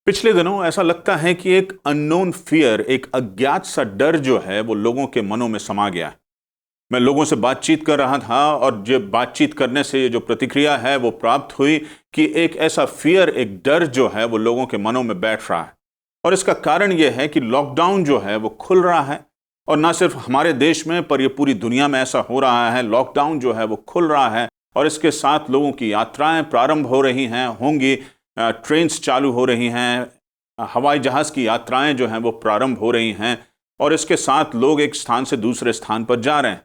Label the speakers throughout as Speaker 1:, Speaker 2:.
Speaker 1: पिछले दिनों ऐसा लगता है कि एक अननोन फियर, एक अज्ञात सा डर जो है वो लोगों के मनों में समा गया है। मैं लोगों से बातचीत कर रहा था और जब बातचीत करने से ये जो प्रतिक्रिया है वो प्राप्त हुई कि एक ऐसा फियर, एक डर जो है वो लोगों के मनों में बैठ रहा है। और इसका कारण ये है कि लॉकडाउन जो है वो खुल रहा है, और ना सिर्फ हमारे देश में पर ये पूरी दुनिया में ऐसा हो रहा है। लॉकडाउन जो है वो खुल रहा है और इसके साथ लोगों की यात्राएं प्रारंभ हो रही हैं, होंगी, ट्रेन्स चालू हो रही हैं, हवाई जहाज़ की यात्राएं जो हैं वो प्रारंभ हो रही हैं, और इसके साथ लोग एक स्थान से दूसरे स्थान पर जा रहे हैं।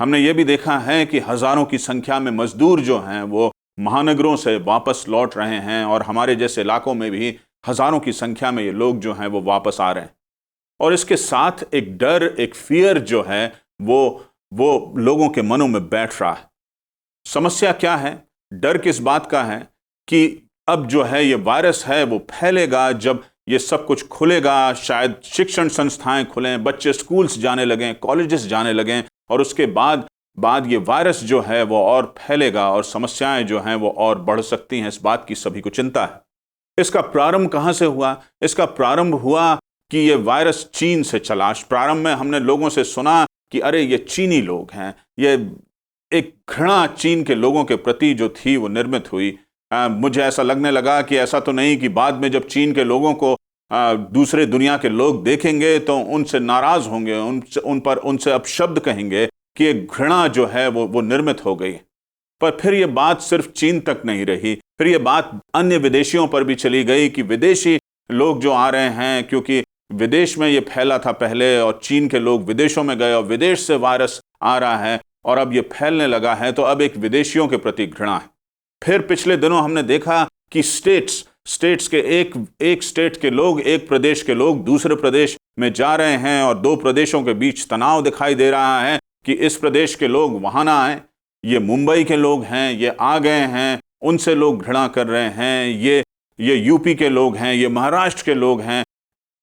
Speaker 1: हमने ये भी देखा है कि हज़ारों की संख्या में मजदूर जो हैं वो महानगरों से वापस लौट रहे हैं, और हमारे जैसे इलाकों में भी हज़ारों की संख्या में ये लोग जो हैं वो वापस आ रहे हैं। और इसके साथ एक डर, एक फियर जो है वो लोगों के मनों में बैठ रहा है। समस्या क्या है? डर किस बात का है कि अब जो है ये वायरस है वो फैलेगा। जब ये सब कुछ खुलेगा, शायद शिक्षण संस्थाएं खुलें, बच्चे स्कूल्स जाने लगें, कॉलेजेस जाने लगें, और उसके बाद ये वायरस जो है वो और फैलेगा और समस्याएं जो हैं वो और बढ़ सकती हैं। इस बात की सभी को चिंता है। इसका प्रारंभ कहाँ से हुआ? इसका प्रारंभ हुआ कि ये वायरस चीन से चला। प्रारंभ में हमने लोगों से सुना कि अरे ये चीनी लोग हैं। ये एक घृणा चीन के लोगों के प्रति जो थी वो निर्मित हुई। मुझे ऐसा लगने लगा कि ऐसा तो नहीं कि बाद में जब चीन के लोगों को दूसरे दुनिया के लोग देखेंगे तो उनसे नाराज होंगे, उनसे अपशब्द कहेंगे कि एक घृणा जो है वो निर्मित हो गई। पर फिर ये बात सिर्फ चीन तक नहीं रही, फिर ये बात अन्य विदेशियों पर भी चली गई कि विदेशी लोग जो आ रहे हैं, क्योंकि विदेश में ये फैला था पहले, और चीन के लोग विदेशों में गए और विदेश से वायरस आ रहा है और अब ये फैलने लगा है, तो अब एक विदेशियों के प्रति घृणा है। फिर पिछले दिनों हमने देखा कि स्टेट्स के एक स्टेट के लोग, एक प्रदेश के लोग दूसरे प्रदेश में जा रहे हैं, और दो प्रदेशों के बीच तनाव दिखाई दे रहा है कि इस प्रदेश के लोग वहां ना आए। ये मुंबई के लोग हैं, ये आ गए हैं, उनसे लोग घृणा कर रहे हैं। ये यूपी के लोग हैं, ये महाराष्ट्र के लोग हैं।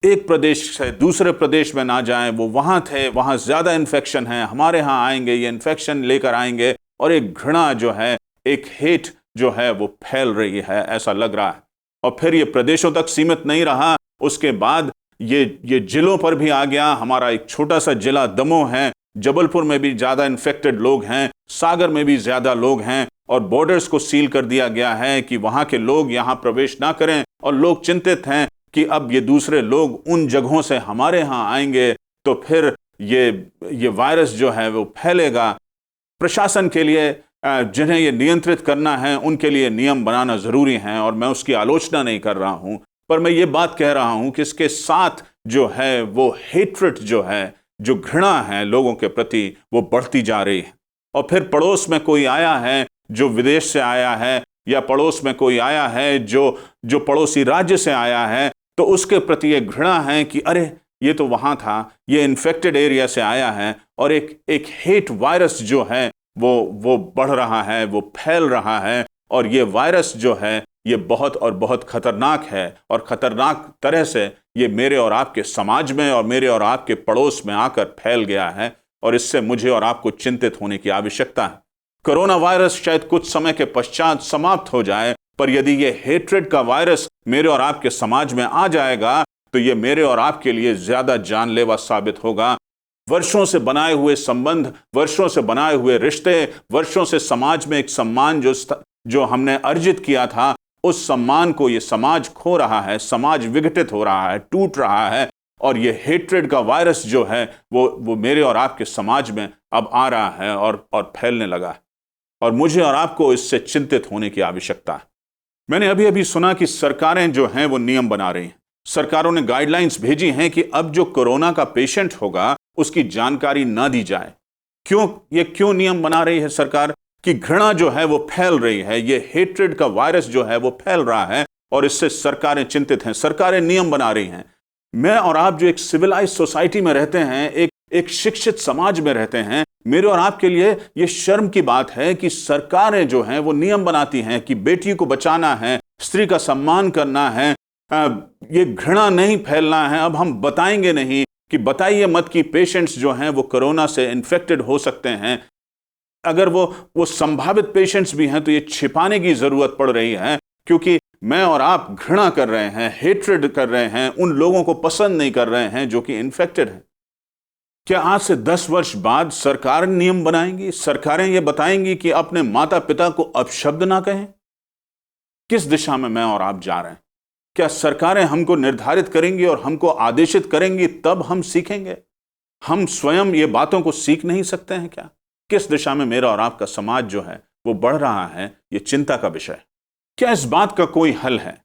Speaker 1: एक प्रदेश से दूसरे प्रदेश में ना जाएं, वो वहां थे, वहां ज्यादा इन्फेक्शन है, हमारे यहाँ आएंगे, ये इन्फेक्शन लेकर आएंगे, और एक घृणा जो है, एक हेट जो है वो फैल रही है, ऐसा लग रहा है। और फिर ये प्रदेशों तक सीमित नहीं रहा, उसके बाद ये जिलों पर भी आ गया। हमारा एक छोटा सा जिला दमोह है, जबलपुर में भी ज़्यादा इन्फेक्टेड लोग हैं, सागर में भी ज़्यादा लोग हैं, और बॉर्डर्स को सील कर दिया गया है कि वहाँ के लोग यहाँ प्रवेश ना करें। और लोग चिंतित हैं कि अब ये दूसरे लोग उन जगहों से हमारे यहाँ आएंगे तो फिर ये वायरस जो है वो फैलेगा। प्रशासन के लिए, जिन्हें ये नियंत्रित करना है, उनके लिए नियम बनाना ज़रूरी है, और मैं उसकी आलोचना नहीं कर रहा हूँ, पर मैं ये बात कह रहा हूँ कि इसके साथ जो है वो हेट्रेट जो है, जो घृणा है लोगों के प्रति, वो बढ़ती जा रही है। और फिर पड़ोस में कोई आया है जो विदेश से आया है, या पड़ोस में कोई आया है जो पड़ोसी राज्य से आया है, तो उसके प्रति एक घृणा है कि अरे ये तो वहाँ था, ये इन्फेक्टेड एरिया से आया है, और एक हेट वायरस जो है वो बढ़ रहा है, वो फैल रहा है। और ये वायरस जो है ये बहुत और बहुत खतरनाक है, और खतरनाक तरह से ये मेरे और आपके समाज में और मेरे और आपके पड़ोस में आकर फैल गया है, और इससे मुझे और आपको चिंतित होने की आवश्यकता है। कोरोना वायरस शायद कुछ समय के पश्चात समाप्त हो जाए, पर यदि ये हेट्रेड का वायरस मेरे और आपके समाज में आ जाएगा तो ये मेरे और आपके लिए ज्यादा जानलेवा साबित होगा। वर्षों से बनाए हुए संबंध, वर्षों से बनाए हुए रिश्ते, वर्षों से समाज में एक सम्मान जो हमने अर्जित किया था, उस सम्मान को ये समाज खो रहा है, समाज विघटित हो रहा है, टूट रहा है, और ये हेट्रेड का वायरस जो है वो मेरे और आपके समाज में अब आ रहा है और फैलने लगा है, और मुझे और आपको इससे चिंतित होने की आवश्यकता है। मैंने अभी सुना कि सरकारें जो हैं वो नियम बना रही हैं। सरकारों ने गाइडलाइंस भेजी हैं कि अब जो कोरोना का पेशेंट होगा उसकी जानकारी ना दी जाए। क्यों नियम बना रही है सरकार? कि घृणा जो है वो फैल रही है, ये हेट्रेड का वायरस जो है वो फैल रहा है, और इससे सरकारें चिंतित हैं, सरकारें नियम बना रही हैं। मैं और आप जो एक सिविलाइज सोसाइटी में रहते हैं, एक शिक्षित समाज में रहते हैं, मेरे और आपके लिए ये शर्म की बात है कि सरकारें जो हैं वो नियम बनाती हैं कि बेटी को बचाना है, स्त्री का सम्मान करना है, ये घृणा नहीं फैलना है। अब हम बताएंगे नहीं कि बताइए मत कि पेशेंट्स जो हैं वो कोरोना से इन्फेक्टेड हो सकते हैं। अगर वो संभावित पेशेंट्स भी हैं तो ये छिपाने की जरूरत पड़ रही है, क्योंकि मैं और आप घृणा कर रहे हैं, हेट्रेड कर रहे हैं, उन लोगों को पसंद नहीं कर रहे हैं जो कि इन्फेक्टेड हैं। क्या आज से 10 वर्ष बाद सरकार नियम बनाएंगी, सरकारें ये बताएंगी कि अपने माता पिता को अपशब्द ना कहें? किस दिशा में मैं और आप जा रहे हैं? क्या सरकारें हमको निर्धारित करेंगी और हमको आदेशित करेंगी तब हम सीखेंगे? हम स्वयं ये बातों को सीख नहीं सकते हैं क्या? किस दिशा में मेरा और आपका समाज जो है वो बढ़ रहा है, ये चिंता का विषय है। क्या इस बात का कोई हल है?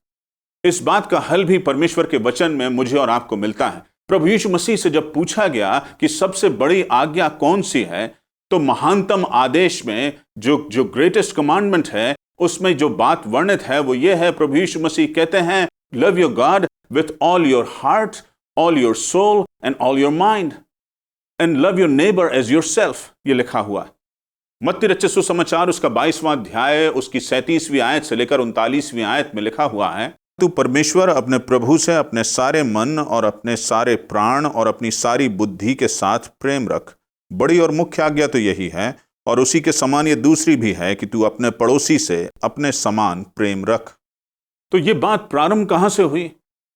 Speaker 1: इस बात का हल भी परमेश्वर के वचन में मुझे और आपको मिलता है। प्रभु यीशु मसीह से जब पूछा गया कि सबसे बड़ी आज्ञा कौन सी है, तो महानतम आदेश में जो ग्रेटेस्ट कमांडमेंट है, उसमें जो बात वर्णित है वो ये है, प्रभु यीशु मसीह कहते हैं, love your God with all your heart, all your soul and all your mind, and love your neighbour as yourself. ये लिखा हुआ है मत्ती रचित सुसमाचार उसका 22वां अध्याय उसकी 37वीं आयत से लेकर 39वीं आयत में लिखा हुआ है, तू परमेश्वर अपने प्रभु से अपने सारे मन और अपने सारे प्राण और अपनी सारी बुद्धि के साथ प्रेम रख। बड़ी और मुख्य आज्ञा तो यही है, और उसी के समान ये दूसरी भी है कि तू अपने पड़ोसी से अपने समान प्रेम रख। तो ये बात प्रारंभ कहाँ से हुई?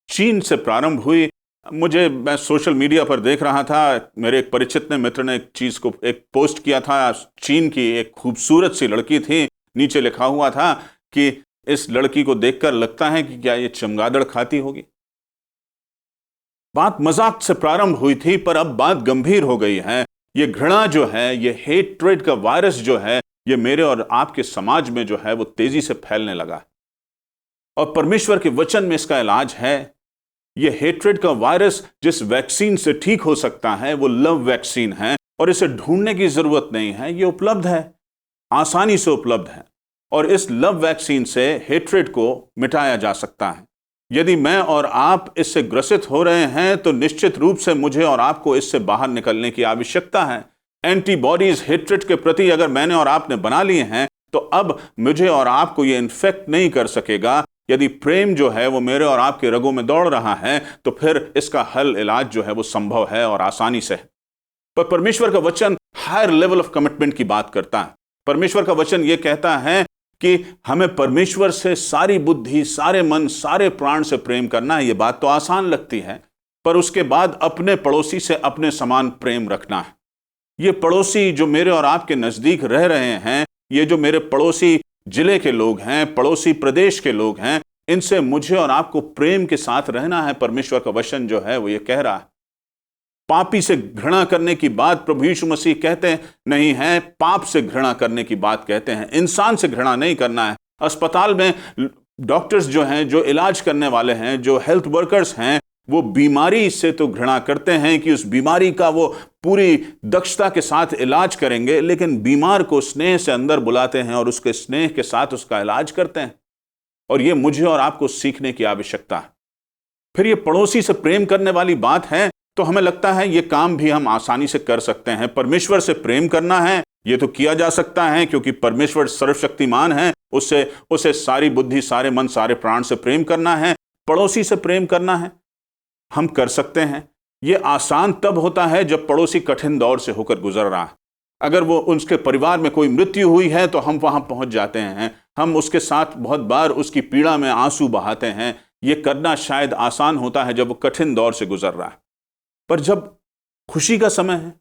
Speaker 1: चीन से प्रारंभ हुई। मैं सोशल मीडिया पर देख रहा था, मेरे एक परिचित ने, मित्र ने एक पोस्ट किया था। चीन की एक खूबसूरत सी लड़की थी, नीचे लिखा हुआ था कि इस लड़की को देखकर लगता है कि क्या ये चमगादड़ खाती होगी। बात मजाक से प्रारंभ हुई थी, पर अब बात गंभीर हो गई है। ये घृणा जो है, ये हेट्रेड का वायरस जो है, ये मेरे और आपके समाज में जो है वो तेजी से फैलने लगा, और परमेश्वर के वचन में इसका इलाज है। ये हेट्रेड का वायरस जिस वैक्सीन से ठीक हो सकता है वो लव वैक्सीन है, और इसे ढूंढने की जरूरत नहीं है, ये उपलब्ध है, आसानी से उपलब्ध है, और इस लव वैक्सीन से हेट्रेड को मिटाया जा सकता है। यदि मैं और आप इससे ग्रसित हो रहे हैं तो निश्चित रूप से मुझे और आपको इससे बाहर निकलने की आवश्यकता है। एंटीबॉडीज हेट्रेड के प्रति अगर मैंने और आपने बना लिए हैं तो अब मुझे और आपको ये इन्फेक्ट नहीं कर सकेगा। यदि प्रेम जो है वो मेरे और आपके रगों में दौड़ रहा है तो फिर इसका हल, इलाज जो है वो संभव है और आसानी से है। पर परमेश्वर का वचन हायर लेवल ऑफ कमिटमेंट की बात करता है। परमेश्वर का वचन ये कहता है कि हमें परमेश्वर से सारी बुद्धि, सारे मन, सारे प्राण से प्रेम करना है। ये बात तो आसान लगती है, पर उसके बाद अपने पड़ोसी से अपने समान प्रेम रखना है। ये पड़ोसी जो मेरे और आपके नजदीक रह रहे हैं, ये जो मेरे पड़ोसी जिले के लोग हैं, पड़ोसी प्रदेश के लोग हैं, इनसे मुझे और आपको प्रेम के साथ रहना है। परमेश्वर का वचन जो है वो ये कह रहा है। पापी से घृणा करने की बात प्रभु यीशु मसीह कहते नहीं है, पाप से घृणा करने की बात कहते हैं। इंसान से घृणा नहीं करना है। अस्पताल में डॉक्टर्स जो हैं, जो इलाज करने वाले हैं, जो हेल्थ वर्कर्स हैं, वो बीमारी से तो घृणा करते हैं कि उस बीमारी का वो पूरी दक्षता के साथ इलाज करेंगे, लेकिन बीमार को स्नेह से अंदर बुलाते हैं और उसके स्नेह के साथ उसका इलाज करते हैं। और ये मुझे और आपको सीखने की आवश्यकता है। फिर ये पड़ोसी से प्रेम करने वाली बात है, तो हमें लगता है ये काम भी हम आसानी से कर सकते हैं। परमेश्वर से प्रेम करना है, ये तो किया जा सकता है, क्योंकि परमेश्वर सर्वशक्तिमान है। उसे सारी बुद्धि, सारे मन, सारे प्राण से प्रेम करना है। पड़ोसी से प्रेम करना है, हम कर सकते हैं। ये आसान तब होता है जब पड़ोसी कठिन दौर से होकर गुजर रहा है। अगर वो, उसके परिवार में कोई मृत्यु हुई है तो हम वहां पहुंच जाते हैं। हम उसके साथ बहुत बार उसकी पीड़ा में आंसू बहाते हैं। ये करना शायद आसान होता है जब वो कठिन दौर से गुजर रहा है। पर जब खुशी का समय है,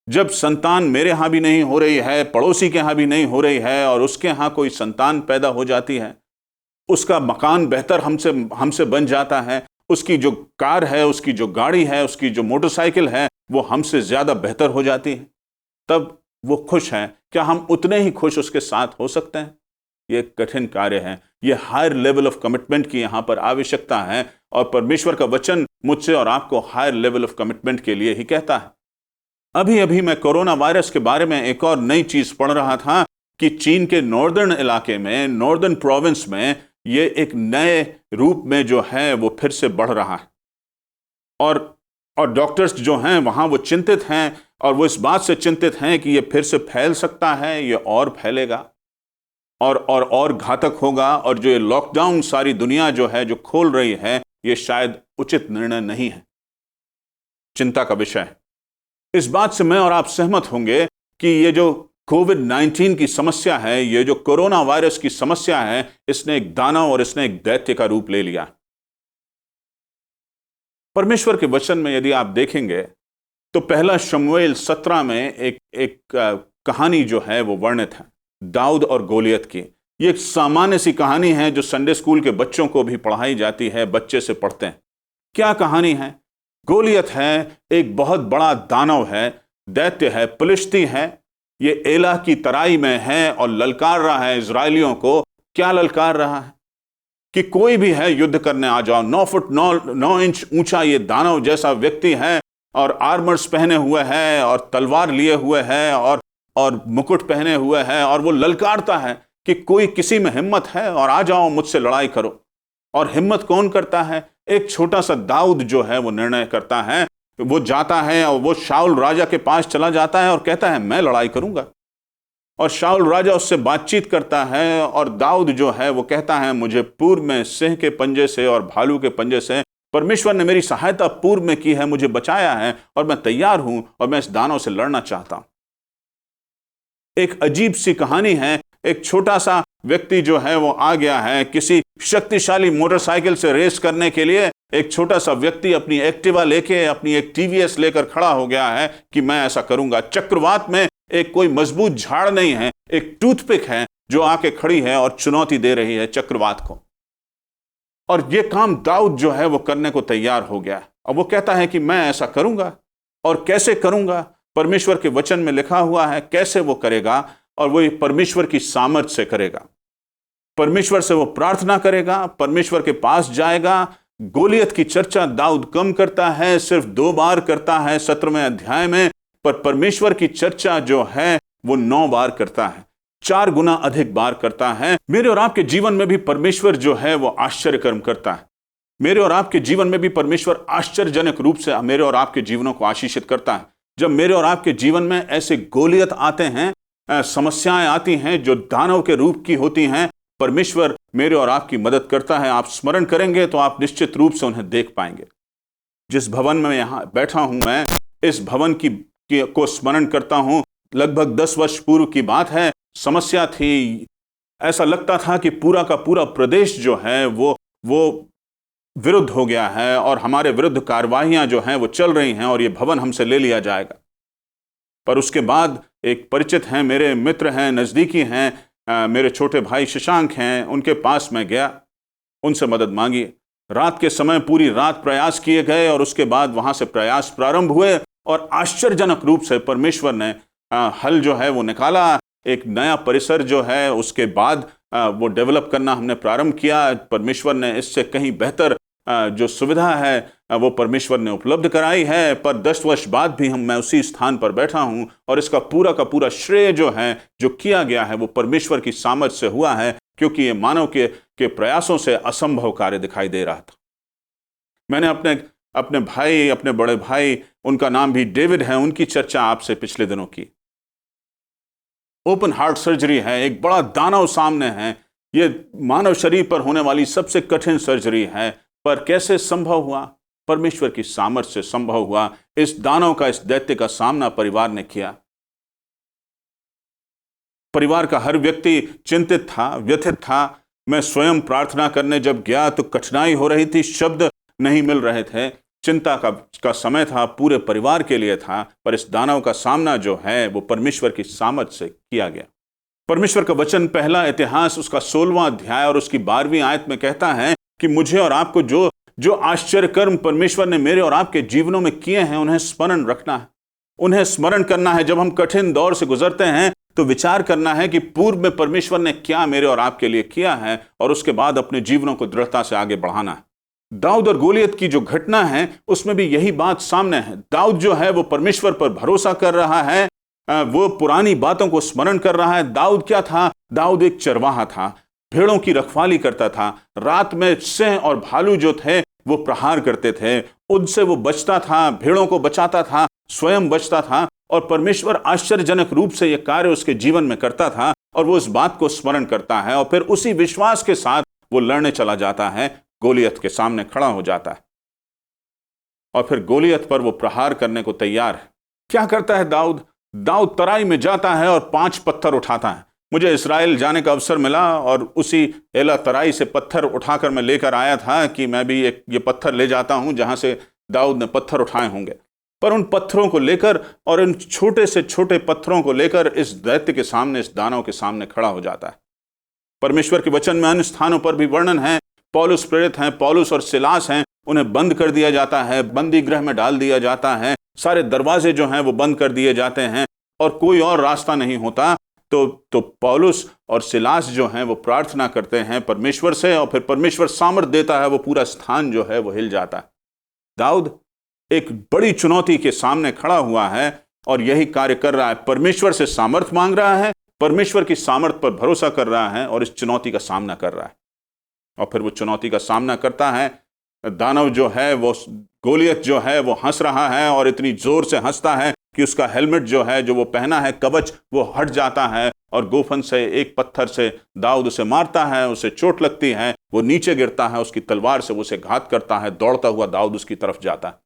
Speaker 1: जब संतान मेरे यहाँ भी नहीं हो रही है, पड़ोसी के यहाँ भी नहीं हो रही है, और उसके यहाँ कोई संतान पैदा हो जाती है, उसका मकान बेहतर हमसे बन जाता है, उसकी जो कार है, उसकी जो गाड़ी है, उसकी जो मोटरसाइकिल है, वो हमसे ज़्यादा बेहतर हो जाती है, तब वो खुश है। क्या हम उतने ही खुश उसके साथ हो सकते हैं? ये कठिन कार्य है। ये हायर लेवल ऑफ कमिटमेंट की यहाँ पर आवश्यकता है, और परमेश्वर का वचन मुझसे और आपको हायर लेवल ऑफ कमिटमेंट के लिए ही कहता है। अभी अभी मैं कोरोना वायरस के बारे में एक और नई चीज पढ़ रहा था कि चीन के नॉर्दर्न इलाके में, नॉर्दर्न प्रोविंस में, ये एक नए रूप में जो है वो फिर से बढ़ रहा है। और डॉक्टर्स जो हैं वहाँ वो चिंतित हैं, और वो इस बात से चिंतित हैं कि ये फिर से फैल सकता है, ये और फैलेगा और घातक होगा, और जो ये लॉकडाउन सारी दुनिया जो है जो खोल रही है, ये शायद उचित निर्णय नहीं है। चिंता का विषय है। इस बात से मैं और आप सहमत होंगे कि ये जो कोविड-19 की समस्या है, ये जो कोरोना वायरस की समस्या है, इसने एक दानव और इसने एक दैत्य का रूप ले लिया। परमेश्वर के वचन में यदि आप देखेंगे तो पहला शमूएल 17 में एक कहानी जो है वो वर्णित है, दाऊद और गोलियत की। ये एक सामान्य सी कहानी है जो संडे स्कूल के बच्चों को भी पढ़ाई जाती है, बच्चे से पढ़ते हैं। क्या कहानी है? गोलियत है, एक बहुत बड़ा दानव है, दैत्य है, फिलिस्ती है। ये एला की तराई में है और ललकार रहा है इजरायलियों को। क्या ललकार रहा है? कि कोई भी है, युद्ध करने आ जाओ। 9 फुट 9 इंच ऊंचा ये दानव जैसा व्यक्ति है और आर्मर्स पहने हुए है और तलवार लिए हुए है और मुकुट पहने हुए है, और वो ललकारता है कि कोई किसी में हिम्मत है और आ जाओ, मुझसे लड़ाई करो। और हिम्मत कौन करता है? एक छोटा सा दाऊद जो है वो निर्णय करता है। वो जाता है और वो शाऊल राजा के पास चला जाता है और कहता है मैं लड़ाई करूंगा। और शाऊल राजा उससे बातचीत करता है और दाऊद जो है वो कहता है मुझे पूर्व में सिंह के पंजे से और भालू के पंजे से परमेश्वर ने मेरी सहायता पूर्व में की है, मुझे बचाया है और मैं तैयार हूं और मैं इस दानव से लड़ना चाहता हूं। एक अजीब सी कहानी है। एक छोटा सा व्यक्ति जो है वो आ गया है किसी शक्तिशाली मोटरसाइकिल से रेस करने के लिए। एक छोटा सा व्यक्ति अपनी एक्टिवा लेके, अपनी एक टीवीएस लेकर खड़ा हो गया है कि मैं ऐसा करूंगा। चक्रवात में एक कोई मजबूत झाड़ नहीं है, एक टूथपिक है जो आके खड़ी है और चुनौती दे रही है चक्रवात को। और यह काम दाऊद जो है वो करने को तैयार हो गया। अब वो कहता है कि मैं ऐसा करूंगा। और कैसे करूंगा? परमेश्वर के वचन में लिखा हुआ है कैसे वो करेगा, और वो परमेश्वर की सामर्थ से करेगा। परमेश्वर से वो प्रार्थना करेगा, परमेश्वर के पास जाएगा। गोलियत की चर्चा दाऊद कम करता है, सिर्फ 2 बार करता है 17वें अध्याय में, पर परमेश्वर की चर्चा जो है वो 9 बार करता है, 4 गुना अधिक बार करता है। मेरे और आपके जीवन में भी परमेश्वर जो है वो आश्चर्य कर्म करता है। मेरे और आपके जीवन में भी परमेश्वर आश्चर्यजनक रूप से मेरे और आपके जीवनों को आशीषित करता है। जब मेरे और आपके जीवन में ऐसे गोलियत आते हैं, समस्याएं आती हैं जो दानव के रूप की होती हैं, परमेश्वर मेरे और आपकी मदद करता है। आप स्मरण करेंगे तो आप निश्चित रूप से उन्हें देख पाएंगे। जिस भवन में यहां बैठा हूं मैं, इस भवन को स्मरण करता हूं। लगभग 10 वर्ष पूर्व की बात है। समस्या थी, ऐसा लगता था कि पूरा का पूरा प्रदेश जो है वो विरुद्ध हो गया है और हमारे विरुद्ध कार्रवाइयां जो हैं वो चल रही हैं और ये भवन हमसे ले लिया जाएगा। पर उसके बाद एक परिचित हैं, मेरे मित्र हैं, नज़दीकी हैं, मेरे छोटे भाई शशांक हैं, उनके पास मैं गया, उनसे मदद मांगी। रात के समय पूरी रात प्रयास किए गए और उसके बाद वहाँ से प्रयास प्रारंभ हुए और आश्चर्यजनक रूप से परमेश्वर ने हल जो है वो निकाला। एक नया परिसर जो है उसके बाद वो डेवलप करना हमने प्रारंभ किया। परमेश्वर ने इससे कहीं बेहतर जो सुविधा है वो परमेश्वर ने उपलब्ध कराई है। पर 10 वर्ष बाद भी मैं उसी स्थान पर बैठा हूं और इसका पूरा का पूरा श्रेय जो है, जो किया गया है, वो परमेश्वर की सामर्थ से हुआ है, क्योंकि ये मानव के प्रयासों से असंभव कार्य दिखाई दे रहा था। मैंने अपने भाई, अपने बड़े भाई, उनका नाम भी डेविड है, उनकी चर्चा आपसे पिछले दिनों की। ओपन हार्ट सर्जरी है, एक बड़ा दानव सामने है। ये मानव शरीर पर होने वाली सबसे कठिन सर्जरी है, पर कैसे संभव हुआ? परमेश्वर की सामर्थ्य से संभव हुआ। इस दानव का, इस दैत्य का सामना परिवार ने किया। परिवार का हर व्यक्ति चिंतित था, व्यथित था। मैं स्वयं प्रार्थना करने जब गया तो कठिनाई हो रही थी, शब्द नहीं मिल रहे थे। चिंता का समय था, पूरे परिवार के लिए था। पर इस दानव का सामना जो है वो परमेश्वर की सामर्थ से किया गया। परमेश्वर का वचन, पहला इतिहास उसका 16वां अध्याय और उसकी 12वीं आयत में कहता है कि मुझे और आपको जो आश्चर्य कर्म परमेश्वर ने मेरे और आपके जीवनों में किए हैं, उन्हें स्मरण रखना है, उन्हें स्मरण करना है। जब हम कठिन दौर से गुजरते हैं तो विचार करना है कि पूर्व में परमेश्वर ने क्या मेरे और आपके लिए किया है, और उसके बाद अपने जीवनों को दृढ़ता से आगे बढ़ाना है। दाऊद और गोलियत की जो घटना है उसमें भी यही बात सामने है। दाऊद जो है वो परमेश्वर पर भरोसा कर रहा है, वो पुरानी बातों को स्मरण कर रहा है। दाऊद क्या था? दाऊद एक चरवाहा था, भेड़ों की रखवाली करता था। रात में सिंह और भालू जो थे वो प्रहार करते थे, उनसे वो बचता था, भेड़ों को बचाता था, स्वयं बचता था, और परमेश्वर आश्चर्यजनक रूप से यह कार्य उसके जीवन में करता था। और वो इस बात को स्मरण करता है और फिर उसी विश्वास के साथ वो लड़ने चला जाता है, गोलियत के सामने खड़ा हो जाता है और फिर गोलियत पर वो प्रहार करने को तैयार है। क्या करता है दाऊद? दाऊद तराई में जाता है और 5 पत्थर उठाता है। मुझे इस्राएल जाने का अवसर मिला और उसी एला तराई से पत्थर उठाकर मैं लेकर आया था कि मैं भी ये पत्थर ले जाता हूं जहां से दाऊद ने पत्थर उठाए होंगे। पर उन पत्थरों को लेकर और इन छोटे से छोटे पत्थरों को लेकर इस दैत्य के सामने, इस दानव के सामने खड़ा हो जाता है। परमेश्वर के वचन में अन्य स्थानों पर भी वर्णन है, पौलुस प्रेरित हैं, पौलुस और सिलास हैं, उन्हें बंद कर दिया जाता है, बंदी गृह में डाल दिया जाता है, सारे दरवाजे जो हैं वो बंद कर दिए जाते हैं और कोई और रास्ता नहीं होता। तो पौलुस और सिलास जो हैं वो प्रार्थना करते हैं परमेश्वर से और फिर परमेश्वर सामर्थ देता है, वो पूरा स्थान जो है वो हिल जाता है। दाऊद एक बड़ी चुनौती के सामने खड़ा हुआ है और यही कार्य कर रहा है। परमेश्वर से सामर्थ मांग रहा है, परमेश्वर की सामर्थ पर भरोसा कर रहा है और इस चुनौती का सामना कर रहा है। और फिर वो चुनौती का सामना करता है। दानव जो है वो, गोलियत जो है वो हंस रहा है और इतनी जोर से हंसता है कि उसका हेलमेट जो है, जो वो पहना है कवच, वो हट जाता है और गोफन से, एक पत्थर से दाऊद उसे मारता है, उसे चोट लगती है, वो नीचे गिरता है, उसकी तलवार से वो उसे घात करता है। दौड़ता हुआ दाऊद उसकी तरफ जाता है।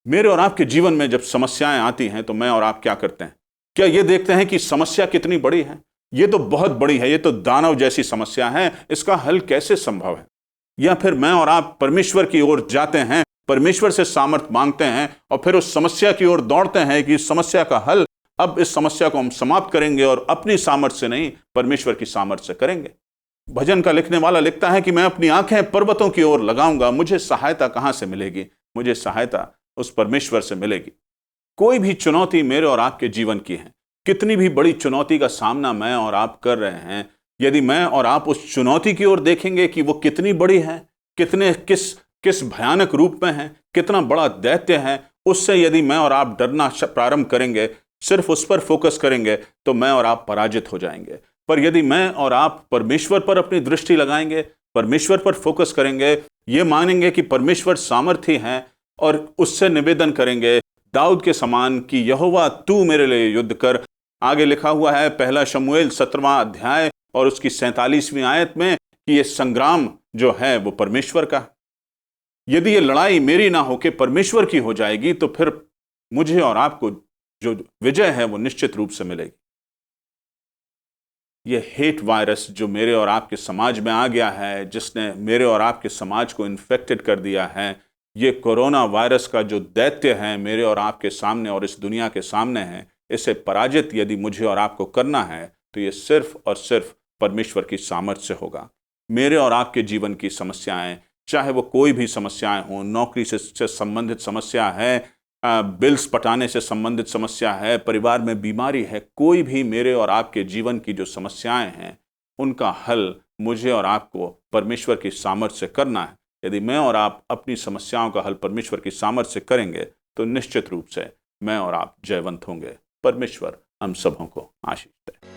Speaker 1: मेरे और आपके जीवन में जब समस्याएं आती हैं तो मैं और आप क्या करते हैं? क्या ये देखते हैं कि समस्या कितनी बड़ी है? ये तो बहुत बड़ी है, ये तो दानव जैसी समस्या है, इसका हल कैसे संभव है? या फिर मैं और आप परमेश्वर की ओर जाते हैं, परमेश्वर से सामर्थ मांगते हैं और फिर उस समस्या की ओर दौड़ते हैं कि इस समस्या का हल, अब इस समस्या को हम समाप्त करेंगे और अपनी सामर्थ से नहीं, परमेश्वर की सामर्थ से करेंगे। भजन का लिखने वाला लिखता है कि मैं अपनी आंखें पर्वतों की ओर लगाऊंगा, मुझे सहायता कहां से मिलेगी? मुझे सहायता उस परमेश्वर से मिलेगी। कोई भी चुनौती मेरे और आपके जीवन की है, कितनी भी बड़ी चुनौती का सामना मैं और आप कर रहे हैं, यदि मैं और आप उस चुनौती की ओर देखेंगे कि वो कितनी बड़ी है, किस भयानक रूप में है, कितना बड़ा दैत्य है, उससे यदि मैं और आप डरना प्रारंभ करेंगे, सिर्फ उस पर फोकस करेंगे, तो मैं और आप पराजित हो जाएंगे। पर यदि मैं और आप परमेश्वर पर अपनी दृष्टि लगाएंगे, परमेश्वर पर फोकस करेंगे, ये मानेंगे कि परमेश्वर सामर्थी है और उससे निवेदन करेंगे दाऊद के समान कि यहोवा तू मेरे लिए युद्ध कर। आगे लिखा हुआ है पहला शमूएल 17वां अध्याय और उसकी 47वीं आयत में कि ये संग्राम जो है वो परमेश्वर का। यदि ये लड़ाई मेरी ना होके परमेश्वर की हो जाएगी तो फिर मुझे और आपको जो विजय है वो निश्चित रूप से मिलेगी। ये हेट वायरस जो मेरे और आपके समाज में आ गया है, जिसने मेरे और आपके समाज को इन्फेक्टेड कर दिया है, ये कोरोना वायरस का जो दैत्य है मेरे और आपके सामने और इस दुनिया के सामने है, इसे पराजित यदि मुझे और आपको करना है तो ये सिर्फ और सिर्फ परमेश्वर की सामर्थ से होगा। मेरे और आपके जीवन की समस्याएं, चाहे वो कोई भी समस्याएं हों, नौकरी से संबंधित समस्या है, बिल्स पटाने से संबंधित समस्या है, परिवार में बीमारी है, कोई भी मेरे और आपके जीवन की जो समस्याएं हैं उनका हल मुझे और आपको परमेश्वर की सामर्थ से करना है। यदि मैं और आप अपनी समस्याओं का हल परमेश्वर की सामर्थ से करेंगे तो निश्चित रूप से मैं और आप जयवंत होंगे। परमेश्वर हम सबों को आशीष दे।